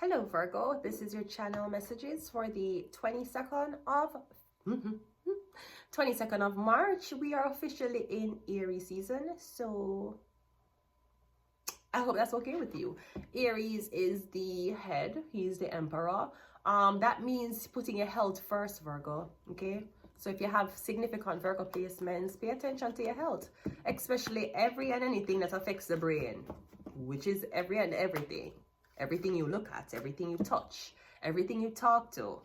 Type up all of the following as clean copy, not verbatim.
Hello Virgo, this is your channel messages for the 22nd of 22nd of March. We are officially in Aries season, so I hope that's okay with you. Aries is the head, he's the emperor. That means putting your health first, Virgo, okay? So if you have significant Virgo placements, pay attention to your health, especially every and anything that affects the brain, which is every and everything. Everything you look at, everything you touch, everything you talk to.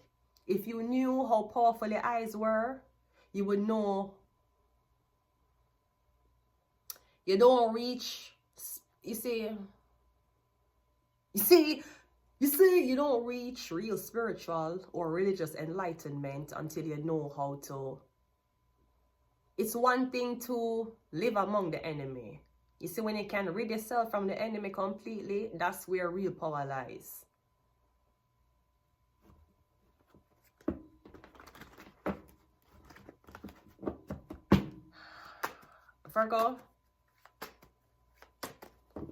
If you knew how powerful your eyes were, you would know you don't reach, you don't reach real spiritual or religious enlightenment until you know how to. It's one thing to live among the enemy. You see, when you can rid yourself from the enemy completely, that's where real power lies. Virgo,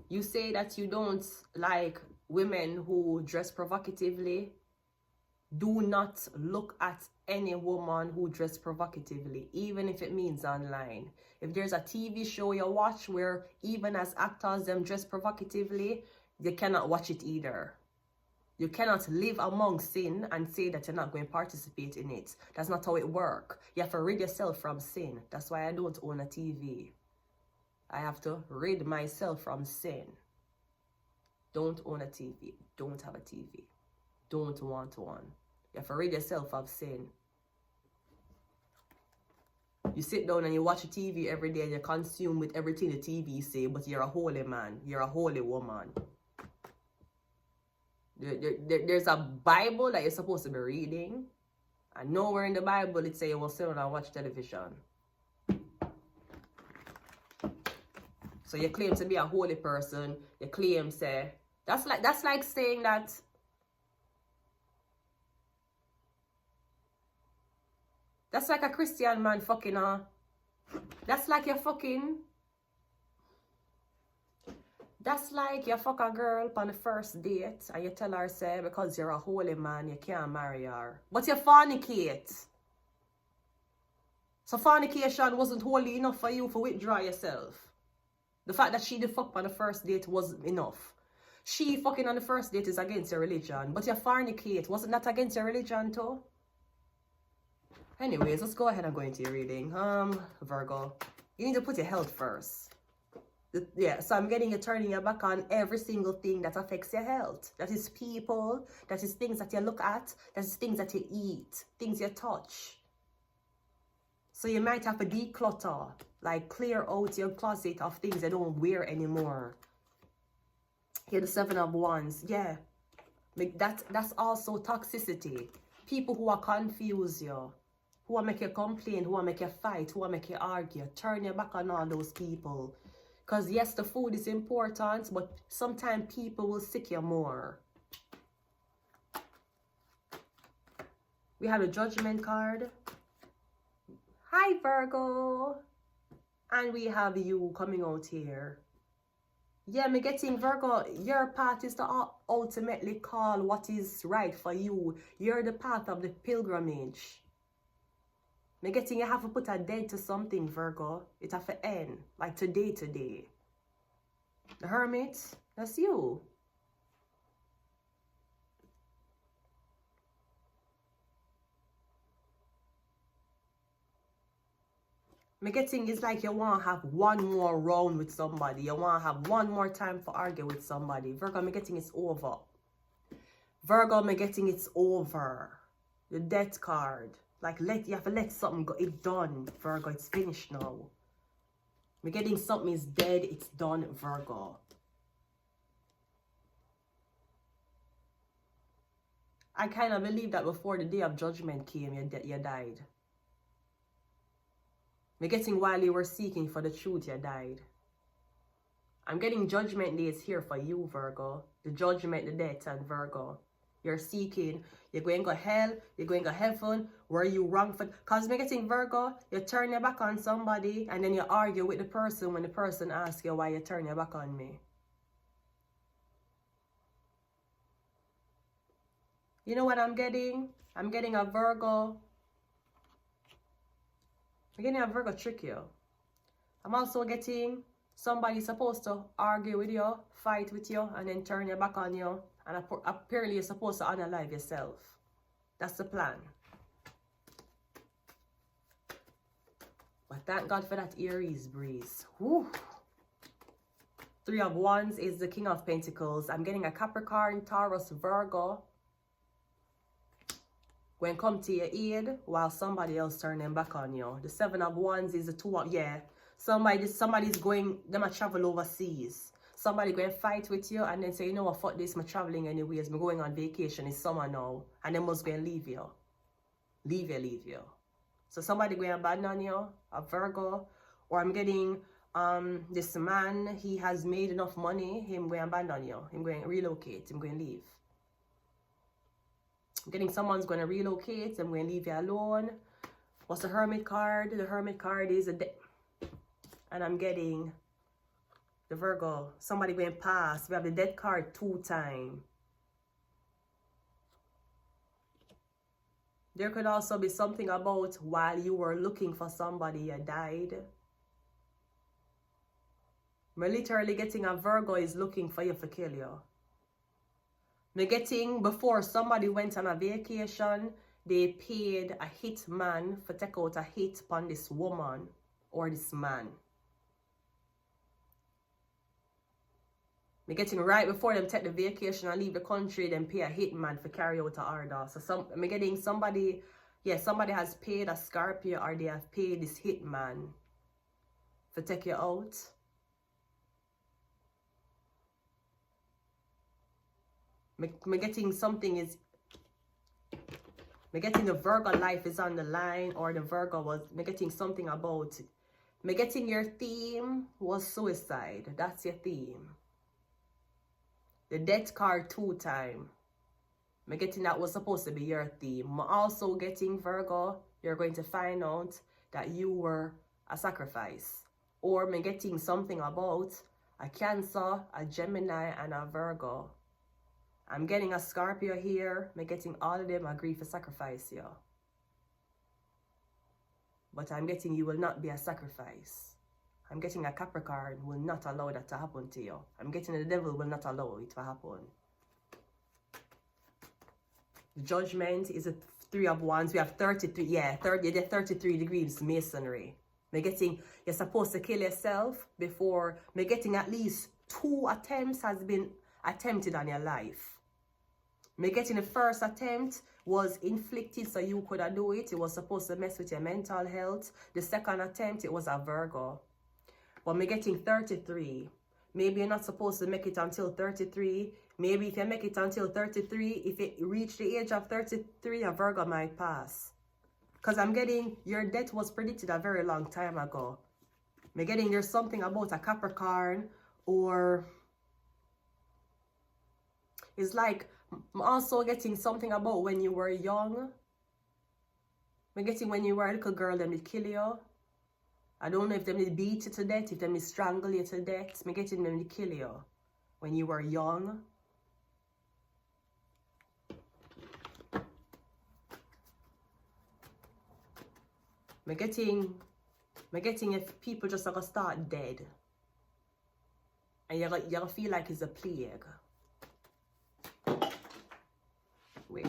you say that you don't like women who dress provocatively. Do not look at any woman who dress provocatively, even if it means online. If there's a TV show you watch where even as actors them dress provocatively, you cannot watch it either. You cannot live among sin and say that you're not going to participate in it. That's not how it works. You have to rid yourself from sin. That's why I don't own a TV. I have to rid myself from sin. Don't own a TV. Don't have a TV. Don't want one. You have to rid yourself of sin. You sit down and you watch a TV every day and you consume with everything the TV say, but you're a holy man. You're a holy woman. There's a Bible that you're supposed to be reading, and nowhere in the Bible it says you will sit down and watch television. So you claim to be a holy person. You claim say that's like saying that that's like a Christian man fucking that's like you fuck a girl on the first date and you tell her say because you're a holy man you can't marry her. But you fornicate. So fornication wasn't holy enough for you to withdraw yourself. The fact that she did fuck on the first date wasn't enough. She fucking on the first date is against your religion. But you fornicate. Wasn't that against your religion too? Anyways, let's go ahead and go into your reading. Virgo, you need to put your health first. Yeah, so I'm getting you turning your back on every single thing that affects your health. That is people, that is things that you look at, that is things that you eat, things you touch. So you might have to declutter, like clear out your closet of things you don't wear anymore. Here, the 7 of Wands, yeah. That's also toxicity. People who are confuse you, who will make you complain, who will make you fight, who will make you argue. Turn your back on all those people. Because yes, the food is important, but sometimes people will sick you more. We have a Judgment card. Hi, Virgo. And we have you coming out here. Yeah, me getting Virgo, your path is to ultimately call what is right for you. You're the path of the pilgrimage. Me getting you have to put a dead to something, Virgo. It have to end, like today. The Hermit, that's you. Me getting is like you want to have one more round with somebody. You want to have one more time to argue with somebody. Virgo, me getting it's over. Virgo, me getting it's over. The Death card. Like you have to let something go. It's done, Virgo. It's finished now. Me getting something is dead. It's done, Virgo. I kind of believe that before the day of judgment came, you died. Me getting while you were seeking for the truth, you died. I'm getting judgment days here for you, Virgo. The judgment, the death, and Virgo. You're seeking. You're going to hell. You're going to heaven. Were you wrong for? Because me getting Virgo, you turn your back on somebody and then you argue with the person when the person asks you why you turn your back on me. You know what I'm getting? I'm getting a Virgo. I'm getting a Virgo trick you. I'm also getting somebody supposed to argue with you, fight with you, and then turn your back on you. And apparently you're supposed to unalive yourself. That's the plan. But thank God for that Aries breeze. Whew. 3 of Wands is the King of Pentacles. I'm getting a Capricorn, Taurus, Virgo. When come to your aid while somebody else turn them back on you. The 7 of Wands is the 2 of, yeah. Somebody's going, them a travel overseas. Somebody going to fight with you and then say, you know what, fuck this, I'm traveling anyways. I'm going on vacation, it's summer now. And they must go and leave you. Leave you. So somebody going to abandon you, a Virgo. Or I'm getting this man, he has made enough money, him going to abandon you. Him going to relocate, him going to leave. I'm getting someone's going to relocate, I'm going to leave you alone. What's the Hermit card? The Hermit card is and I'm getting the Virgo. Somebody going to pass. We have the Death card 2 times. There could also be something about while you were looking for somebody, you died. I'm literally getting a Virgo is looking for you to kill you. I'm getting before somebody went on a vacation, they paid a hit man for take out a hit upon this woman or this man. I'm getting right before them take the vacation and leave the country, then pay a hitman for carry out an order. So I'm getting somebody, yeah, somebody has paid a Scorpio or they have paid this hitman for take you out. I'm getting something is, I'm getting the Virgo life is on the line, or the Virgo was, I'm getting something about, I'm getting your theme was suicide. That's your theme. The Death card 2 times. I'm getting that was supposed to be your theme. I'm also getting Virgo, you're going to find out that you were a sacrifice. Or I'm getting something about a Cancer, a Gemini, and a Virgo. I'm getting a Scorpio here. I'm getting all of them agree for sacrifice here. But I'm getting you will not be a sacrifice. I'm getting a Capricorn will not allow that to happen to you. I'm getting the devil will not allow it to happen. The Judgment is a 3 of Wands. We have 33, yeah, 33 degrees masonry. I'm getting, you're supposed to kill yourself before, I'm getting at least 2 attempts has been attempted on your life. I'm getting the first attempt was inflicted so you could do it. It was supposed to mess with your mental health. The second attempt, it was a Virgo. But I'm getting 33. Maybe you're not supposed to make it until 33. Maybe if you make it until 33, if you reach the age of 33, a Virgo might pass. Because I'm getting your death was predicted a very long time ago. I'm getting there's something about a Capricorn, or it's like I'm also getting something about when you were young. I'm getting when you were a little girl, them did kill you. I don't know if them did beat you to death, if them did strangle you to death. I'm getting them to kill you when you were young. I'm getting if people just like start dead. And you're gonna feel like it's a plague. Wait.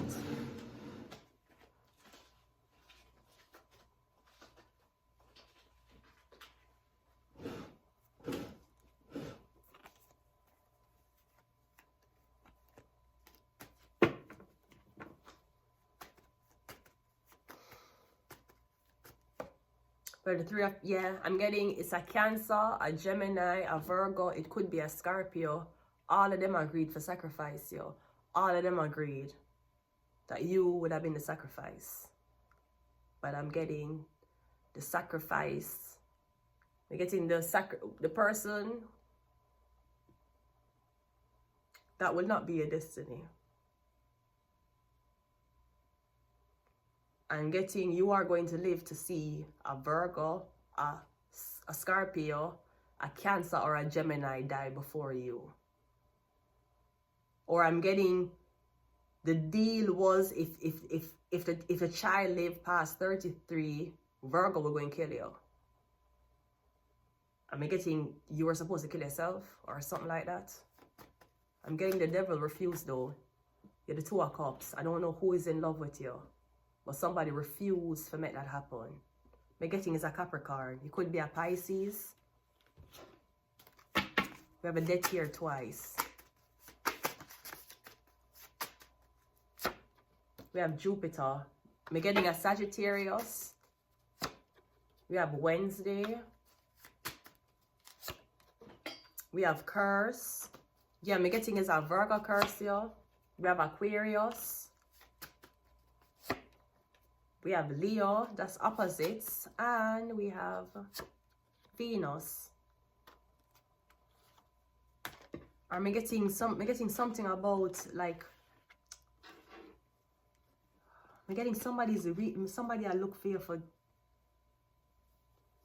But the 3 of, yeah, I'm getting, it's a Cancer, a Gemini, a Virgo, it could be a Scorpio. All of them agreed for sacrifice, yo. All of them agreed that you would have been the sacrifice. But I'm getting the sacrifice. I'm getting the person that will not be your destiny. I'm getting you are going to live to see a Virgo, a Scorpio, a Cancer, or a Gemini die before you. Or I'm getting The deal was if the child lived past 33, Virgo will go and kill you. Am I getting you were supposed to kill yourself or something like that? I'm getting the devil refused though. You're the 2 of Cups. I don't know who is in love with you, but somebody refused to make that happen. I'm getting is a Capricorn. You could be a Pisces. We have a death here twice. We have Jupiter. I'm getting a Sagittarius. We have Wednesday. We have Curse. Yeah, I'm getting is a Virgo curse here. We have Aquarius. We have Leo, that's opposites. And we have Venus. I'm getting something about like I'm getting somebody I look for.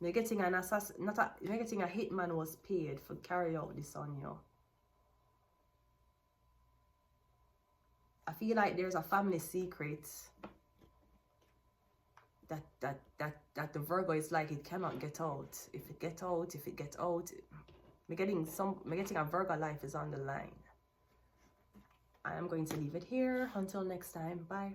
I'm getting an assassin, I'm getting a hitman was paid for carry out this on you. I feel like there's a family secret that the Virgo is like it cannot get out. If it gets out, I'm getting a Virgo life is on the line. I am going to leave it here until next time. Bye.